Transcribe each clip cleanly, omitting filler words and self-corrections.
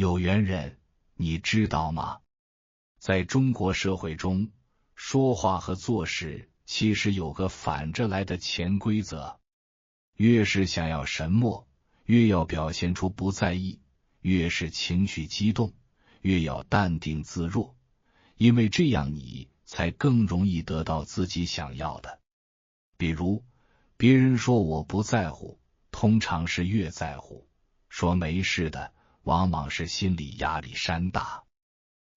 有缘人，你知道吗？在中国社会中，说话和做事其实有个反着来的潜规则。越是想要什么，越要表现出不在意；越是情绪激动，越要淡定自若，因为这样你才更容易得到自己想要的。比如，别人说我不在乎，通常是越在乎；说没事的，往往是心里压力山大。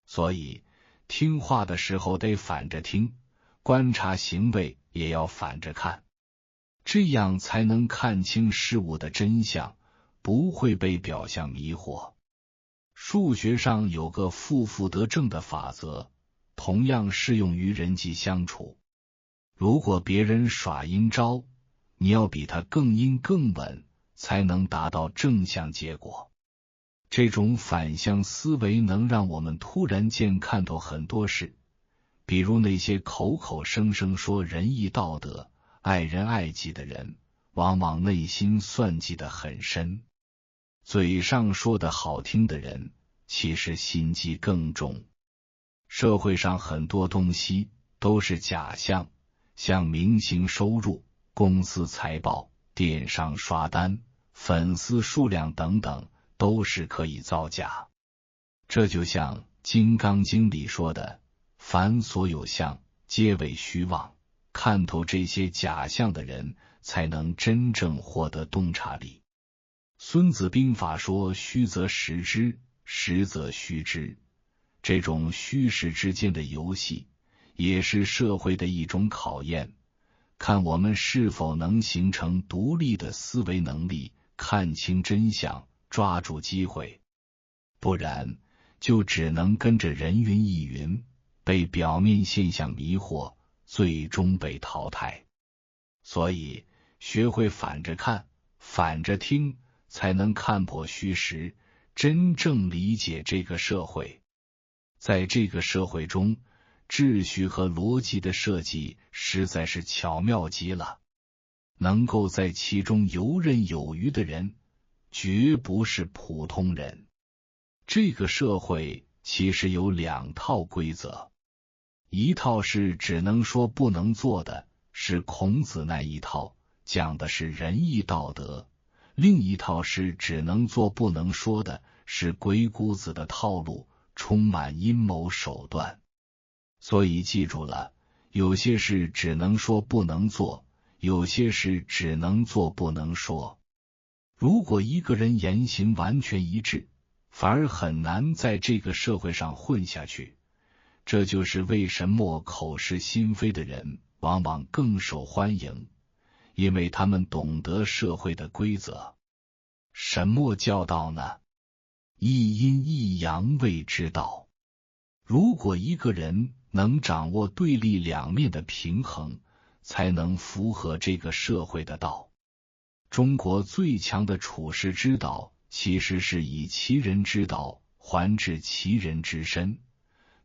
所以，听话的时候得反着听，观察行为也要反着看，这样才能看清事物的真相，不会被表象迷惑。数学上有个负负得正的法则，同样适用于人际相处。如果别人耍阴招，你要比他更阴更稳，才能达到正向结果。这种反向思维能让我们突然间看透很多事，比如那些口口声声说仁义道德、爱人爱己的人，往往内心算计得很深；嘴上说的好听的人，其实心机更重。社会上很多东西都是假象，像明星收入、公司财报、电商刷单、粉丝数量等等，都是可以造假。这就像《金刚经》里说的，凡所有相，皆为虚妄。看透这些假象的人，才能真正获得洞察力。孙子兵法说，虚则实之，实则虚之。这种虚实之间的游戏，也是社会的一种考验，看我们是否能形成独立的思维能力，看清真相，抓住机会。不然，就只能跟着人云亦云，被表面现象迷惑，最终被淘汰。所以，学会反着看，反着听，才能看破虚实，真正理解这个社会。在这个社会中，秩序和逻辑的设计实在是巧妙极了，能够在其中游刃有余的人，绝不是普通人。这个社会其实有两套规则，一套是只能说不能做的，是孔子那一套，讲的是仁义道德；另一套是只能做不能说的，是鬼谷子的套路，充满阴谋手段。所以记住了，有些事只能说不能做，有些事只能做不能说。如果一个人言行完全一致，反而很难在这个社会上混下去。这就是为什么口是心非的人往往更受欢迎，因为他们懂得社会的规则。什么叫道呢？一阴一阳谓之道。如果一个人能掌握对立两面的平衡，才能符合这个社会的道。中国最强的处世之道，其实是以其人之道还治其人之身。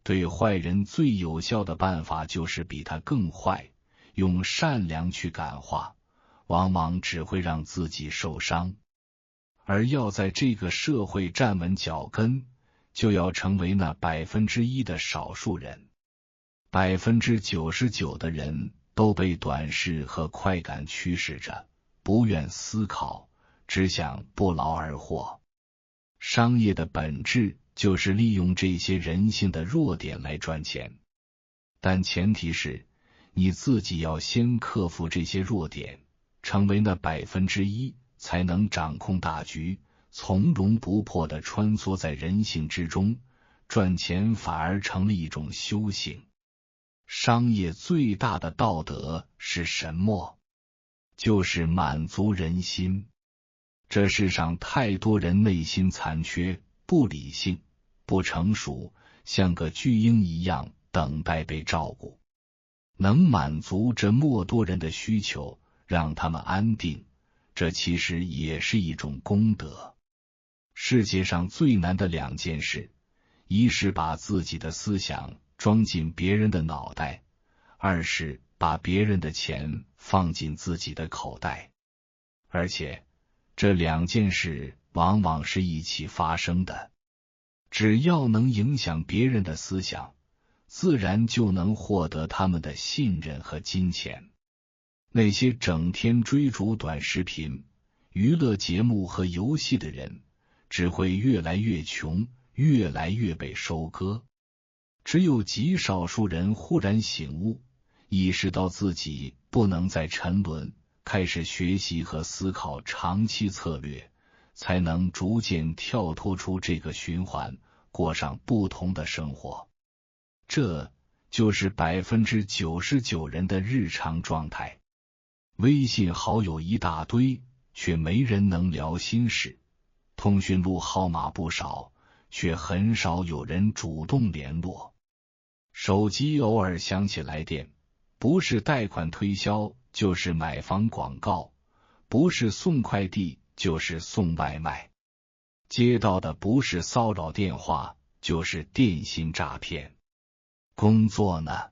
对坏人最有效的办法就是比他更坏，用善良去感化，往往只会让自己受伤。而要在这个社会站稳脚跟，就要成为那1%的少数人。99%的人都被短视和快感驱使着，不愿思考，只想不劳而获。商业的本质就是利用这些人性的弱点来赚钱，但前提是你自己要先克服这些弱点，成为那1%，才能掌控大局，从容不迫地穿梭在人性之中，赚钱反而成了一种修行。商业最大的道德是什么？就是满足人心。这世上太多人内心残缺，不理性，不成熟，像个巨婴一样等待被照顾。能满足这么多人的需求，让他们安定，这其实也是一种功德。世界上最难的两件事，一是把自己的思想装进别人的脑袋，二是把别人的钱放进自己的口袋。而且这两件事往往是一起发生的。只要能影响别人的思想，自然就能获得他们的信任和金钱。那些整天追逐短视频、娱乐节目和游戏的人，只会越来越穷，越来越被收割。只有极少数人忽然醒悟，意识到自己不能再沉沦，开始学习和思考长期策略，才能逐渐跳脱出这个循环，过上不同的生活。这就是 99% 人的日常状态。微信好友一大堆，却没人能聊心事；通讯录号码不少，却很少有人主动联络。手机偶尔响起来电，不是贷款推销，就是买房广告；不是送快递，就是送外卖。接到的不是骚扰电话，就是电信诈骗。工作呢，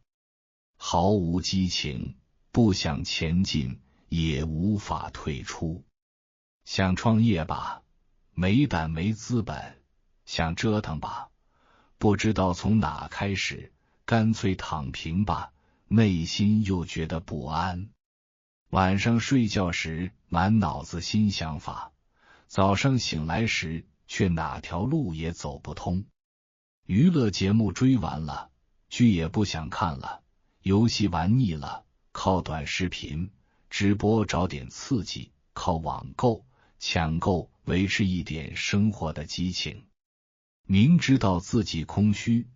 毫无激情，不想前进，也无法退出。想创业吧，没胆没资本；想折腾吧，不知道从哪开始；干脆躺平吧，内心又觉得不安。晚上睡觉时满脑子新想法，早上醒来时却哪条路也走不通。娱乐节目追完了，剧也不想看了；游戏玩腻了，靠短视频、直播找点刺激；靠网购、抢购维持一点生活的激情。明知道自己空虚，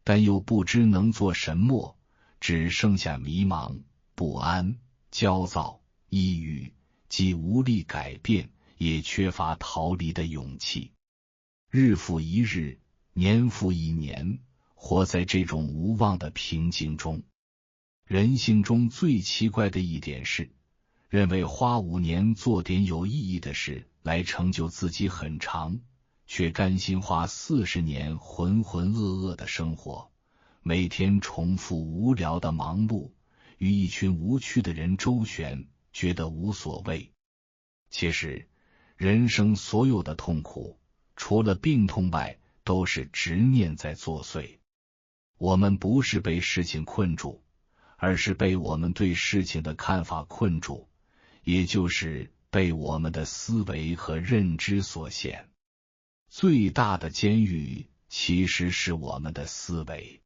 但又不知能做什么，只剩下迷茫、不安、焦躁、抑郁，既无力改变，也缺乏逃离的勇气。日复一日，年复一年，活在这种无望的平静中。人性中最奇怪的一点是，认为花5年做点有意义的事来成就自己很长，却甘心花40年浑浑噩噩的生活，每天重复无聊的忙碌，与一群无趣的人周旋，觉得无所谓。其实，人生所有的痛苦，除了病痛外，都是执念在作祟。我们不是被事情困住，而是被我们对事情的看法困住，也就是被我们的思维和认知所限。最大的监狱其实是我们的思维。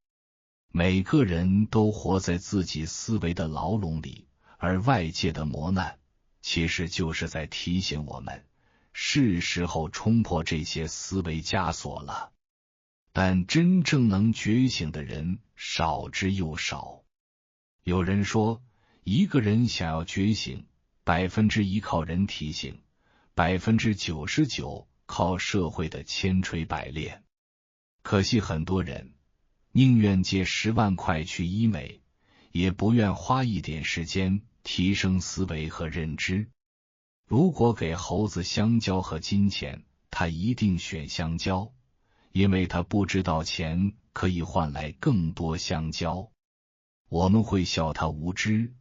每个人都活在自己思维的牢笼里，而外界的磨难其实就是在提醒我们，是时候冲破这些思维枷锁了。但真正能觉醒的人少之又少。有人说，一个人想要觉醒，1%靠人提醒，99%靠社会的千锤百炼。可惜很多人宁愿借10万块去医美，也不愿花一点时间提升思维和认知。如果给猴子香蕉和金钱，他一定选香蕉，因为他不知道钱可以换来更多香蕉。我们会笑他无知，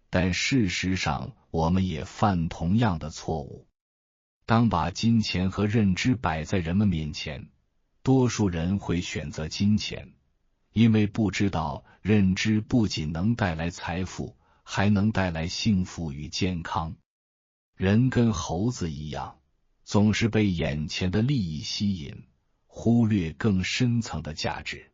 但事实上我们也犯同样的错误。当把金钱和认知摆在人们面前，多数人会选择金钱，因为不知道认知不仅能带来财富，还能带来幸福与健康。人跟猴子一样，总是被眼前的利益吸引，忽略更深层的价值。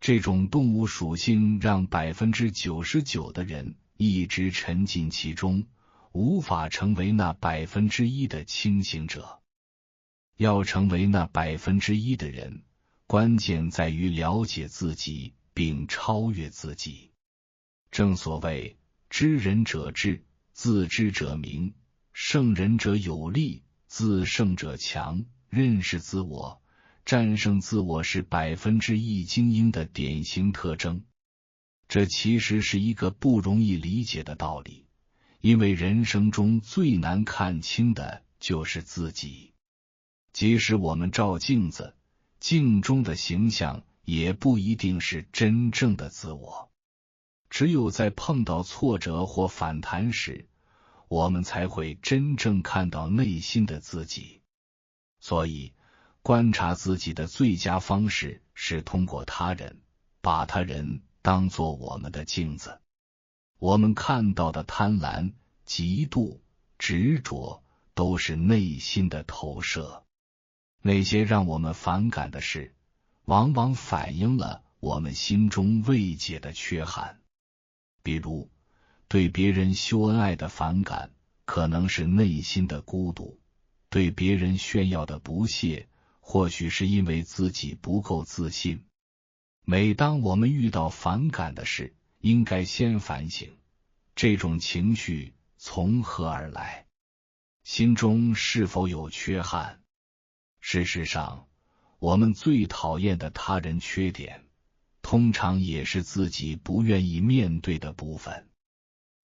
这种动物属性让 99% 的人一直沉浸其中，无法成为那 1% 的清醒者。要成为那 1% 的人，关键在于了解自己并超越自己。正所谓知人者智，自知者明，胜人者有力，自胜者强。认识自我，战胜自我是 1% 精英的典型特征。这其实是一个不容易理解的道理，因为人生中最难看清的就是自己。即使我们照镜子，镜中的形象也不一定是真正的自我。只有在碰到挫折或反弹时，我们才会真正看到内心的自己。所以，观察自己的最佳方式是通过他人，把他人当作我们的镜子。我们看到的贪婪、嫉妒、执着，都是内心的投射。那些让我们反感的事，往往反映了我们心中未解的缺憾。比如，对别人秀恩爱的反感，可能是内心的孤独；对别人炫耀的不屑，或许是因为自己不够自信。每当我们遇到反感的事，应该先反省，这种情绪从何而来，心中是否有缺憾。事实上，我们最讨厌的他人缺点，通常也是自己不愿意面对的部分。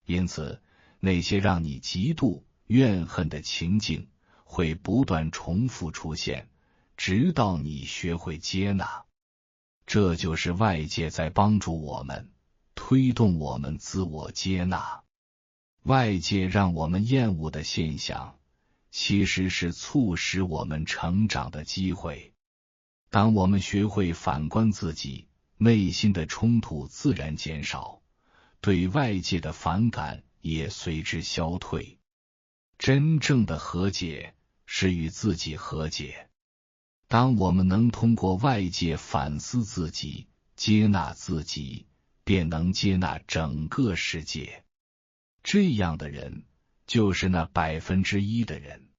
因此，那些让你嫉妒、怨恨的情境，会不断重复出现，直到你学会接纳。这就是外界在帮助我们，推动我们自我接纳。外界让我们厌恶的现象，其实是促使我们成长的机会。当我们学会反观自己，内心的冲突自然减少，对外界的反感也随之消退。真正的和解是与自己和解。当我们能通过外界反思自己，接纳自己，便能接纳整个世界。这样的人，就是那1%的人。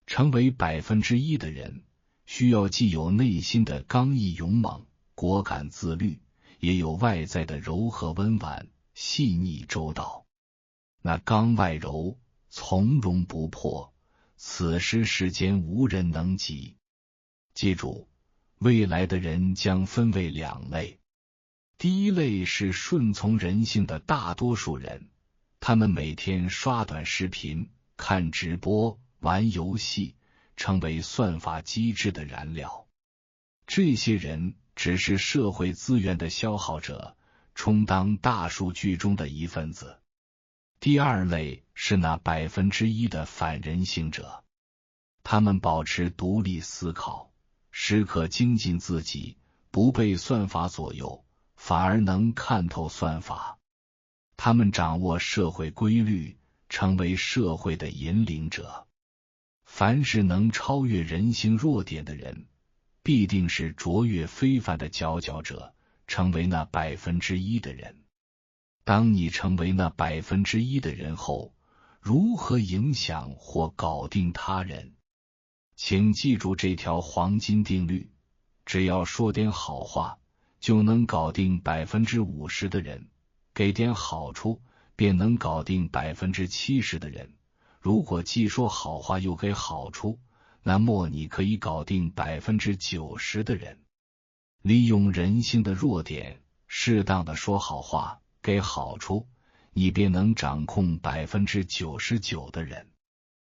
成为1%的人，需要既有内心的刚毅勇猛、果敢自律，也有外在的柔和温婉、细腻周到。那刚外柔、从容不迫，此时世间无人能及。记住，未来的人将分为2类。第一类是顺从人性的大多数人，他们每天刷短视频、看直播、玩游戏，成为算法机制的燃料。这些人只是社会资源的消耗者，充当大数据中的一份子。第二类是那1%的反人性者，他们保持独立思考，时刻精进自己，不被算法左右，反而能看透算法。他们掌握社会规律，成为社会的引领者。凡是能超越人性弱点的人，必定是卓越非凡的佼佼者，成为那1%的人。当你成为那1%的人后，如何影响或搞定他人？请记住这条黄金定律：只要说点好话，就能搞定50%的人；给点好处，便能搞定70%的人。如果既说好话又给好处，那么你可以搞定90%的人。利用人性的弱点，适当的说好话，给好处，你便能掌控99%的人。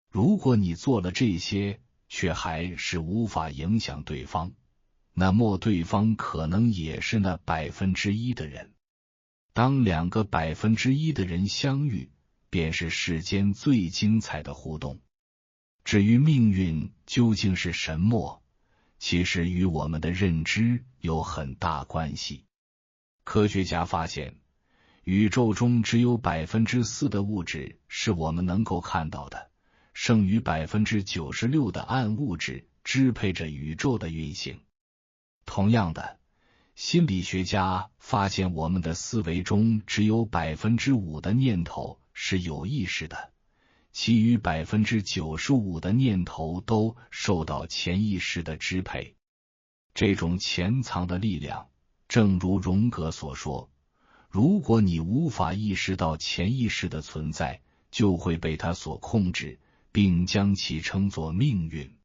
如果你做了这些，却还是无法影响对方，那么对方可能也是那1%的人。当2个1%的人相遇，便是世间最精彩的互动。至于命运究竟是什么，其实与我们的认知有很大关系。科学家发现，宇宙中只有4%的物质是我们能够看到的，剩余96%的暗物质支配着宇宙的运行。同样的，心理学家发现我们的思维中只有5%的念头是有意识的，其余95%的念头都受到潜意识的支配。这种潜藏的力量，正如荣格所说，如果你无法意识到潜意识的存在，就会被它所控制，并将其称作命运。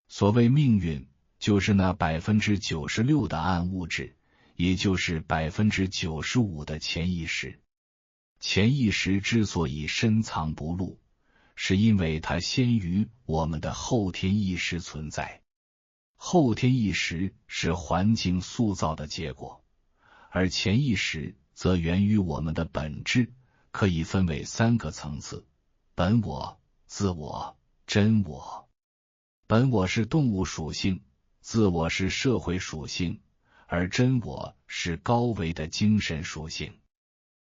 所谓命运，就是那96%的暗物质，也就是95%的潜意识。潜意识之所以深藏不露，是因为它先于我们的后天意识存在。后天意识是环境塑造的结果，而潜意识则源于我们的本质，可以分为3个层次：本我、自我、真我。本我是动物属性，自我是社会属性，而真我是高维的精神属性。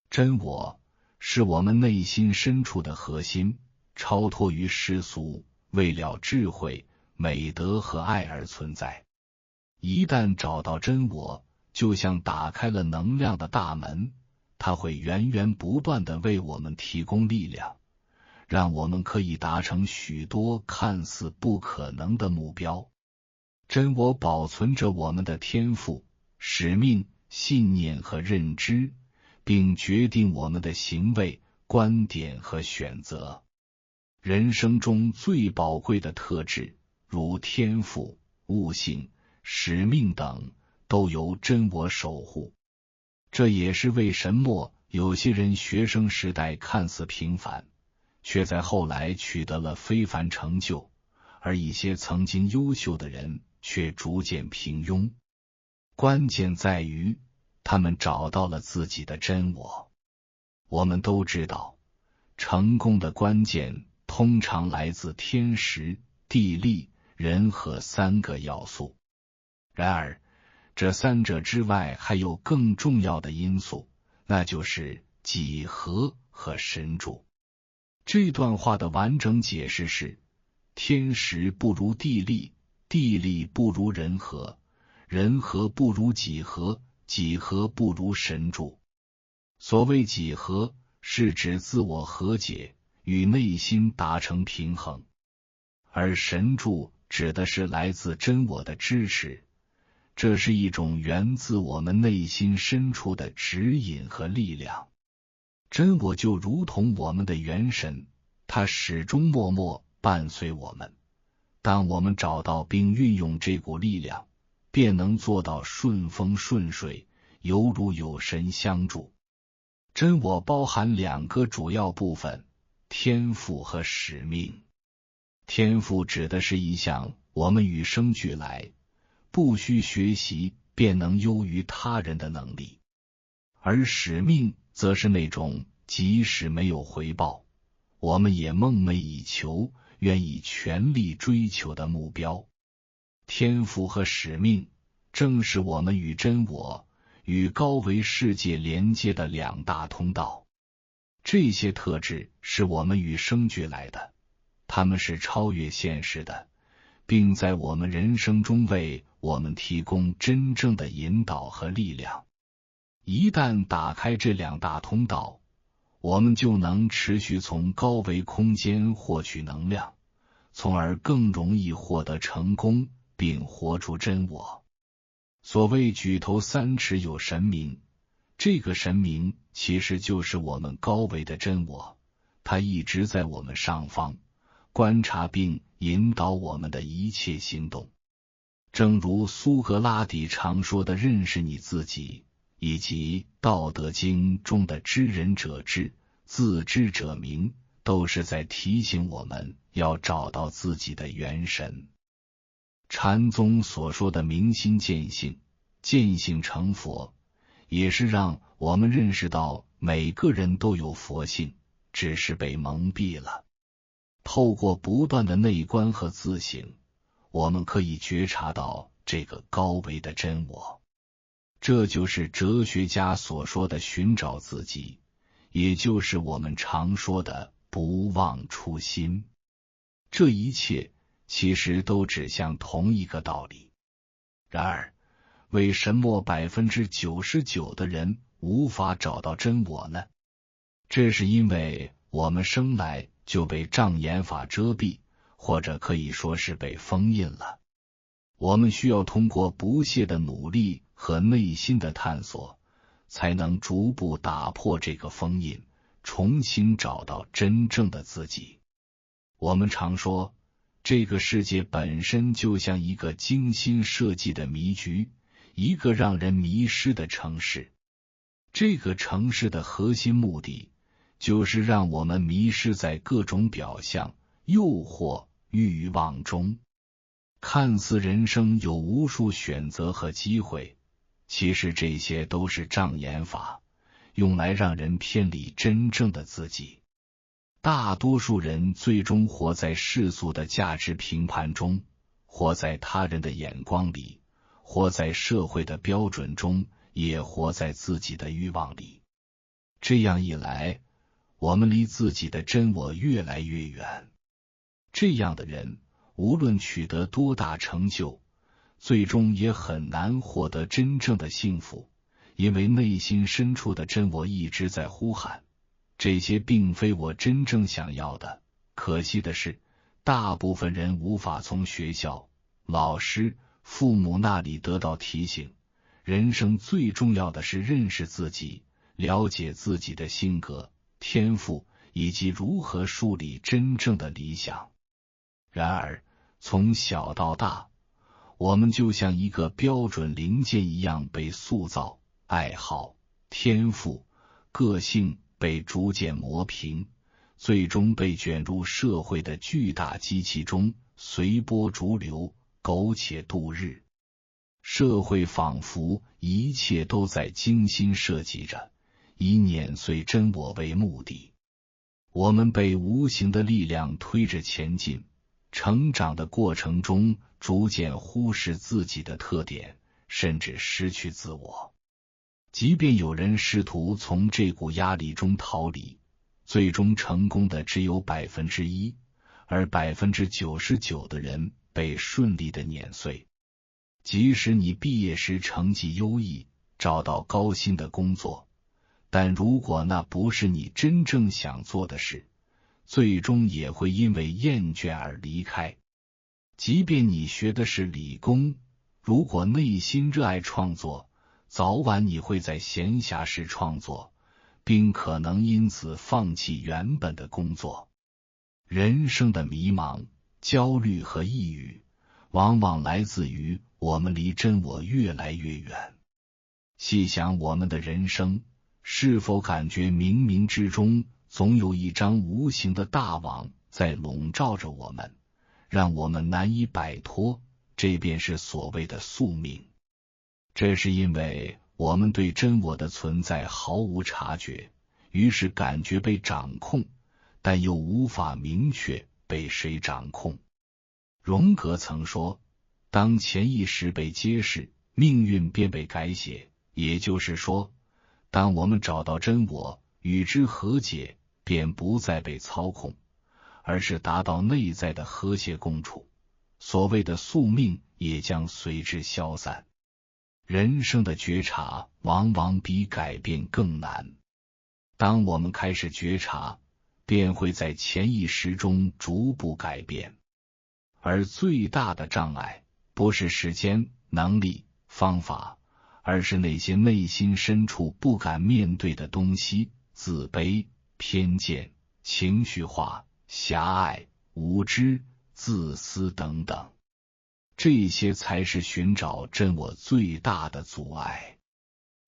真我是我们内心深处的核心，超脱于世俗，为了智慧、美德和爱而存在。一旦找到真我，就像打开了能量的大门，它会源源不断地为我们提供力量，让我们可以达成许多看似不可能的目标。真我保存着我们的天赋、使命、信念和认知，并决定我们的行为、观点和选择。人生中最宝贵的特质，如天赋、悟性、使命等，都由真我守护。这也是为什么有些人学生时代看似平凡，却在后来取得了非凡成就，而一些曾经优秀的人却逐渐平庸。关键在于他们找到了自己的真我。我们都知道，成功的关键通常来自天时、地利、人和三个要素。然而，这三者之外还有更重要的因素，那就是几何和神助。这段话的完整解释是：天时不如地利，地利不如人和，人和不如几何，几何不如神助。所谓几何，是指自我和解，与内心达成平衡，而神助指的是来自真我的支持，这是一种源自我们内心深处的指引和力量。真我就如同我们的元神，它始终默默伴随我们。当我们找到并运用这股力量，便能做到顺风顺水，犹如有神相助。真我包含两个主要部分，天赋和使命。天赋指的是一项我们与生俱来，不需学习便能优于他人的能力，而使命则是那种即使没有回报，我们也梦寐以求，愿意全力追求的目标。天赋和使命正是我们与真我、与高维世界连接的两大通道。这些特质是我们与生俱来的，它们是超越现实的，并在我们人生中为我们提供真正的引导和力量。一旦打开这两大通道，我们就能持续从高维空间获取能量，从而更容易获得成功，并活出真我。所谓举头三尺有神明，这个神明其实就是我们高维的真我，它一直在我们上方，观察并引导我们的一切行动。正如苏格拉底常说的认识你自己，以及《道德经》中的知人者智，自知者明，都是在提醒我们要找到自己的元神。禅宗所说的明心见性，见性成佛，也是让我们认识到每个人都有佛性，只是被蒙蔽了。透过不断的内观和自省，我们可以觉察到这个高维的真我。这就是哲学家所说的寻找自己，也就是我们常说的不忘初心。这一切其实都指向同一个道理。然而，为什么99%的人无法找到真我呢？这是因为我们生来就被障眼法遮蔽，或者可以说是被封印了。我们需要通过不懈的努力和内心的探索，才能逐步打破这个封印，重新找到真正的自己。我们常说，这个世界本身就像一个精心设计的迷局，一个让人迷失的城市。这个城市的核心目的，就是让我们迷失在各种表象、诱惑、欲望中。看似人生有无数选择和机会，其实这些都是障眼法，用来让人偏离真正的自己。大多数人最终活在世俗的价值评判中，活在他人的眼光里，活在社会的标准中，也活在自己的欲望里。这样一来，我们离自己的真我越来越远。这样的人，无论取得多大成就，最终也很难获得真正的幸福，因为内心深处的真我一直在呼喊，这些并非我真正想要的。可惜的是，大部分人无法从学校、老师、父母那里得到提醒，人生最重要的是认识自己，了解自己的性格、天赋，以及如何树立真正的理想。然而，从小到大，我们就像一个标准零件一样被塑造，爱好、天赋、个性被逐渐磨平，最终被卷入社会的巨大机器中，随波逐流，苟且度日。社会仿佛一切都在精心设计着，以碾碎真我为目的。我们被无形的力量推着前进，成长的过程中逐渐忽视自己的特点，甚至失去自我。即便有人试图从这股压力中逃离，最终成功的只有 1%， 而 99% 的人被顺利的碾碎。即使你毕业时成绩优异，找到高薪的工作，但如果那不是你真正想做的事，最终也会因为厌倦而离开。即便你学的是理工，如果内心热爱创作，早晚你会在闲暇时创作，并可能因此放弃原本的工作。人生的迷茫、焦虑和抑郁，往往来自于我们离真我越来越远。细想我们的人生，是否感觉冥冥之中总有一张无形的大网在笼罩着我们，让我们难以摆脱？这便是所谓的宿命。这是因为我们对真我的存在毫无察觉，于是感觉被掌控，但又无法明确被谁掌控。荣格曾说，当潜意识被揭示，命运便被改写。也就是说，当我们找到真我，与之和解，便不再被操控，而是达到内在的和谐共处，所谓的宿命也将随之消散。人生的觉察往往比改变更难。当我们开始觉察，便会在潜意识中逐步改变。而最大的障碍，不是时间、能力、方法，而是那些内心深处不敢面对的东西：自卑、偏见、情绪化、狭隘、无知、自私等等。这些才是寻找真我最大的阻碍。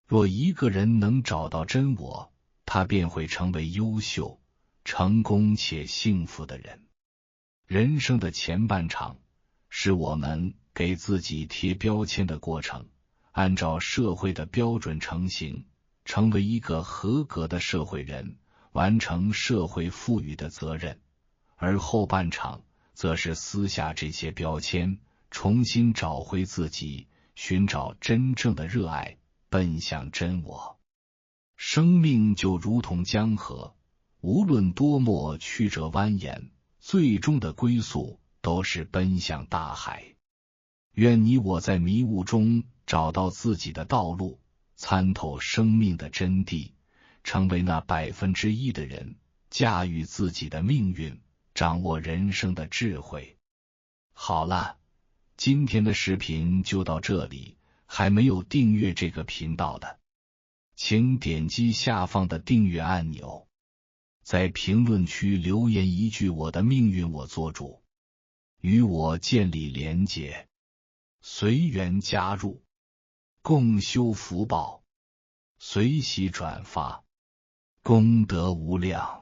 若一个人能找到真我，他便会成为优秀、成功且幸福的人。人生的前半场，是我们给自己贴标签的过程，按照社会的标准成型，成为一个合格的社会人，完成社会赋予的责任。而后半场，则是撕下这些标签，重新找回自己，寻找真正的热爱，奔向真我。生命就如同江河，无论多么曲折蜿蜒，最终的归宿都是奔向大海。愿你我在迷雾中找到自己的道路，参透生命的真谛，成为那1%的人，驾驭自己的命运，掌握人生的智慧。好了，今天的视频就到这里，还没有订阅这个频道的，请点击下方的订阅按钮，在评论区留言一句我的命运我做主，与我建立连结，随缘加入，共修福报，随喜转发，功德无量。